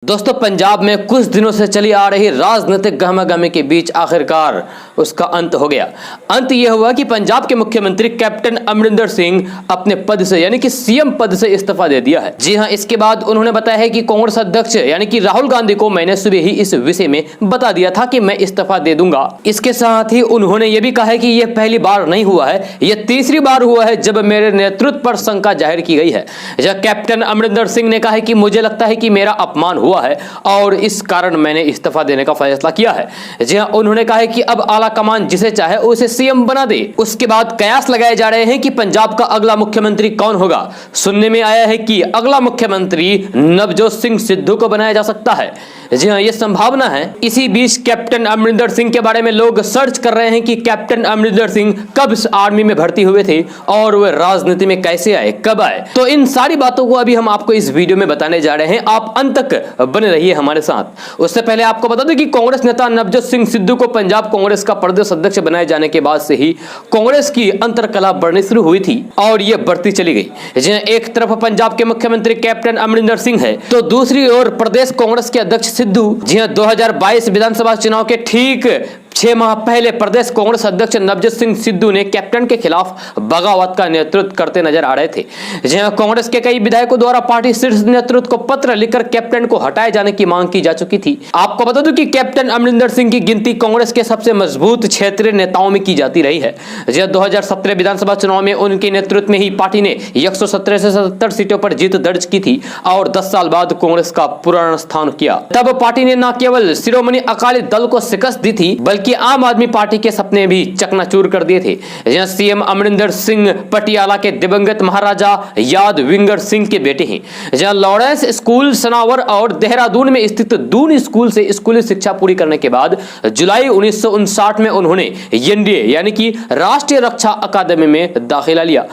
दोस्तों, पंजाब में कुछ दिनों से चली आ रही राजनीतिक गहमागहमी के बीच आखिरकार उसका अंत हो गया। अंत यह हुआ कि पंजाब के मुख्यमंत्री कैप्टन अमरिंदर सिंह अपने पद से यानी कि सीएम पद से इस्तीफा दे दिया है। जी हां, इसके बाद उन्होंने बताया है कि कांग्रेस अध्यक्ष यानी कि राहुल गांधी को मैंने सुबह ही इस विषय में बता दिया था कि मैं इस्तीफा दे दूंगा। इसके साथ ही उन्होंने यह भी कहा है कि यह पहली बार नहीं हुआ है, यह तीसरी बार हुआ है जब मेरे नेतृत्व पर शंका जाहिर की गई है। कैप्टन अमरिंदर सिंह ने कहा है कि मुझे लगता है कि मेरा अपमान हुआ है और इस कारण मैंने इस्तीफा देने का फैसला किया है। जी हां, उन्होंने कहा है कि अब आला कमान जिसे चाहे उसे सीएम बना दे। उसके बाद कयास लगाए जा रहे हैं कि पंजाब का अगला मुख्यमंत्री कौन होगा। सुनने में आया है कि अगला मुख्यमंत्री नवजोत सिंह सिद्धू को बनाया जा सकता है। जी हां, यह संभावना है। इसी बीच कैप्टन अमरिंदर सिंह के बारे में लोग सर्च कर रहे हैं कि कैप्टन अमरिंदर सिंह कब आर्मी में भर्ती हुए थे और वे राजनीति में कैसे आए, कब आए। तो इन सारी बातों को अभी हम आपको इस वीडियो में बताने जा रहे हैं। आप अंत तक बने रहिए हमारे साथ। उससे पहले आपको बता दूं कि कांग्रेस नेता नवजोत सिंह सिद्धू को पंजाब कांग्रेस का प्रदेश अध्यक्ष बनाए जाने के बाद से ही कांग्रेस की अंतरकलह बढ़नी शुरू हुई थी और यह बढ़ती चली गई। जी, एक तरफ पंजाब के मुख्यमंत्री कैप्टन अमरिंदर सिंह है तो दूसरी ओर प्रदेश कांग्रेस के अध्यक्ष सिद्धू। जी हां, 2022 विधानसभा चुनाव के ठीक 6 माह पहले प्रदेश कांग्रेस अध्यक्ष नवजोत सिंह सिद्धू ने कैप्टन के खिलाफ बगावत का नेतृत्व करते नजर आ रहे थे। जी हां, कांग्रेस के कई विधायकों द्वारा पार्टी शीर्ष नेतृत्व को पत्र लिखकर कैप्टन को हटाए जाने की मांग की जा चुकी थी। आपको बता दूं कि कैप्टन अमरिंदर सिंह की गिनती कांग्रेस के सबसे मजबूत क्षेत्रीय नेताओं में की जाती रही है। जी हां, 2017 विधानसभा चुनाव में उनके नेतृत्व में ही पार्टी ने 117 से 77 सीटों पर जीत दर्ज की थी और 10 साल बाद कांग्रेस का पुनः स्थान किया। तब पार्टी ने न केवल शिरोमणि अकाली दल को शिकस्त दी थी बल्कि आम आदमी पार्टी के सपने भी चकनाचूर कर दिए थे। सीएम अमरिंदर सिंह पटियाला के दिवंगत महाराजा यादविंगर सिंह के बेटे हैं। जहां लॉरेंस स्कूल सनावर और देहरादून में स्थित दून स्कूल से स्कूली शिक्षा पूरी करने के बाद जुलाई 1959 में उन्होंने एनडीए यानी कि राष्ट्रीय रक्षा अकादमी में दाखिला लिया।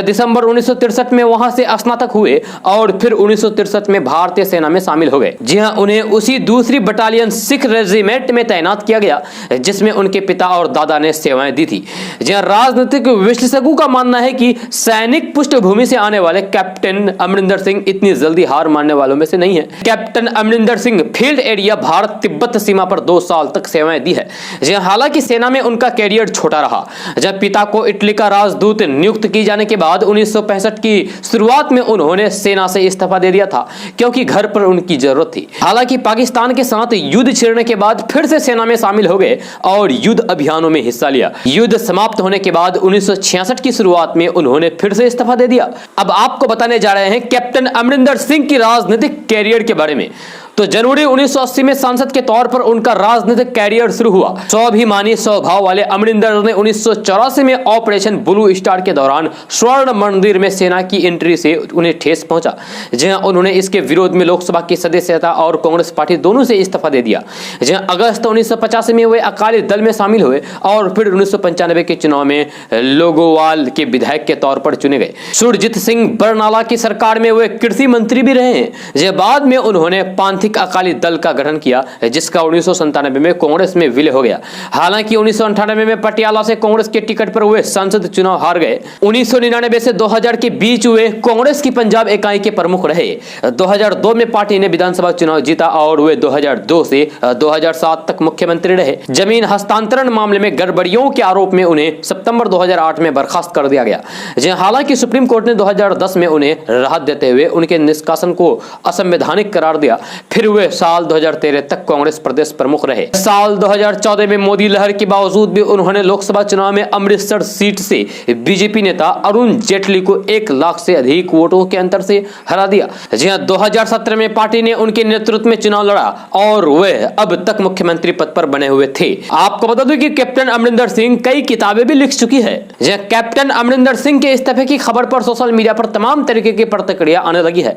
दिसंबर 1963 में वहां से स्नातक हुए और फिर 1963 में भारतीय सेना में शामिल हो गए। जी हां, उन्हें उसी दूसरी बटालियन सिख रेजिमेंट में तैनात किया गया जिसमें उनके पिता और दादा ने सेवाएं दी थी। जहां राजनीतिक विश्लेषकों का मानना है कि सैनिक पृष्ठभूमि से आने वाले कैप्टन अमरिंदर सिंह इतनी जल्दी हार मानने वालों में से नहीं है। Captain Amarinder Singh field area Bharat Tibet सीमा पर 2 साल तक सेवाएं दी है। जहां हालांकि सेना में उनका कैरियर छोटा रहा। जब पिता को इटली का राजदूत नियुक्त किए जाने के बाद 1965 की शुरुआत में उन्होंने सेना से इस्तीफा दे दिया था क्योंकि घर पर उनकी जरूरत थी। हालांकि पाकिस्तान के साथ युद्ध छिड़ने के बाद फिर से सेना में शामिल हो गए और युद्ध अभियानों में हिस्सा लिया। युद्ध समाप्त होने के बाद 1966 की शुरुआत में उन्होंने फिर से इस्तीफा दे दिया। अब आपको बताने जा रहे हैं कैप्टन अमरिंदर सिंह की राजनीतिक कैरियर के बारे में। तो जनवरी 1980 में सांसद के तौर पर उनका राजनीतिक कैरियर शुरू हुआ। स्वाभिमानी स्वभाव वाले अमरिंदर ने 1984 में ऑपरेशन ब्लू स्टार के दौरान स्वर्ण मंदिर में सेना की एंट्री से उन्हें ठेस पहुंचा। जहां उन्होंने इसके विरोध में लोकसभा की सदस्यता और कांग्रेस पार्टी दोनों से इस्तीफा दे दिया। जहां अगस्त 1985 में वे अकाली दल में शामिल हुए और फिर 1995 के चुनाव में लोगोवाल के विधायक के तौर पर चुने गए। सुरजीत सिंह बरनाला की सरकार में वे कृषि मंत्री भी रहे हैं। बाद में उन्होंने पांथी अकाली दल का गठन किया जिसका 1997 में कांग्रेस में विलय हो गया। हालांकि 1998 में पटियाला से कांग्रेस के टिकट पर हुए संसद चुनाव हार गए। 1999 से 2000 के बीच हुए कांग्रेस की पंजाब इकाई के प्रमुख रहे। 2002 में पार्टी ने विधानसभा चुनाव जीता और वे 2002 से 2007 तक मुख्यमंत्री रहे। जमीन हस्तांतरण मामले में गड़बड़ियों के आरोप में उन्हें सितंबर 2008 में बर्खास्त कर दिया गया। हालांकि सुप्रीम कोर्ट ने 2010 में उन्हें राहत देते हुए उनके निष्कासन को असंवैधानिक करार दिया। फिर वे साल 2013 तक कांग्रेस प्रदेश प्रमुख रहे। साल 2014 में मोदी लहर के बावजूद भी उन्होंने लोकसभा चुनाव में अमृतसर सीट से बीजेपी नेता अरुण जेटली को 1 लाख से अधिक वोटों के अंतर से हरा दिया। जी हां, 2017 में पार्टी ने उनके नेतृत्व में चुनाव लड़ा और वे अब तक मुख्यमंत्री पद पर बने हुए थे। आपको बता दूं कि कैप्टन अमरिंदर सिंह कई किताबें भी लिख चुकी है। कैप्टन अमरिंदर सिंह के इस्तीफे की खबर पर सोशल मीडिया पर तमाम तरीके की प्रतिक्रिया आने लगी है।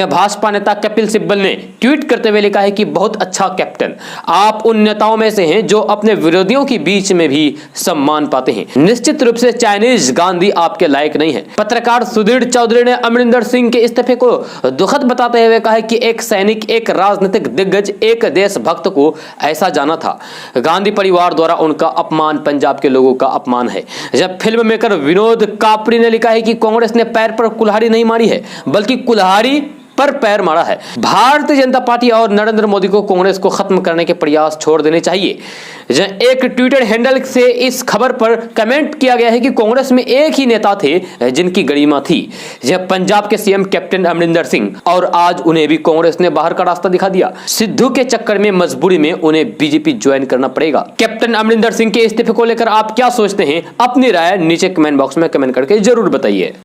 भाजपा नेता कपिल सिब्बल ने ट्वीट करते हुए लिखा है कि बहुत अच्छा कैप्टन, आप उन नेताओं में से हैं जो अपने विरोधियों के बीच में भी सम्मान पाते हैं। निश्चित रूप से चाइनीज गांधी आपके लायक नहीं है। पत्रकार सुधीर चौधरी ने अमरिंदर सिंह के इस्तीफे को दुखद बताते हुए कहा है कि एक सैनिक, एक राजनीतिक दिग्गज, एक देशभक्त को ऐसा जाना था। गांधी परिवार द्वारा उनका अपमान पंजाब के लोगों का अपमान है। जब फिल्म मेकर विनोद कापड़ी ने लिखा है कि कांग्रेस ने पैर पर कुल्हाड़ी नहीं मारी है बल्कि कुल्हाड़ी पर पैर मारा है। भारतीय जनता पार्टी और नरेंद्र मोदी को कांग्रेस को खत्म करने के प्रयास छोड़ देने चाहिए। एक ट्विटर हैंडल से इस खबर पर कमेंट किया गया है कि कांग्रेस में एक ही नेता थे जिनकी गरिमा थी, यह पंजाब के सीएम कैप्टन अमरिंदर सिंह, और आज उन्हें भी कांग्रेस ने बाहर का रास्ता दिखा दिया। सिद्धू के चक्कर में मजबूरी में उन्हें बीजेपी ज्वाइन करना पड़ेगा। कैप्टन अमरिंदर सिंह के इस्तीफे को लेकर आप क्या सोचते हैं? अपनी राय नीचे कमेंट बॉक्स में कमेंट करके जरूर बताइए।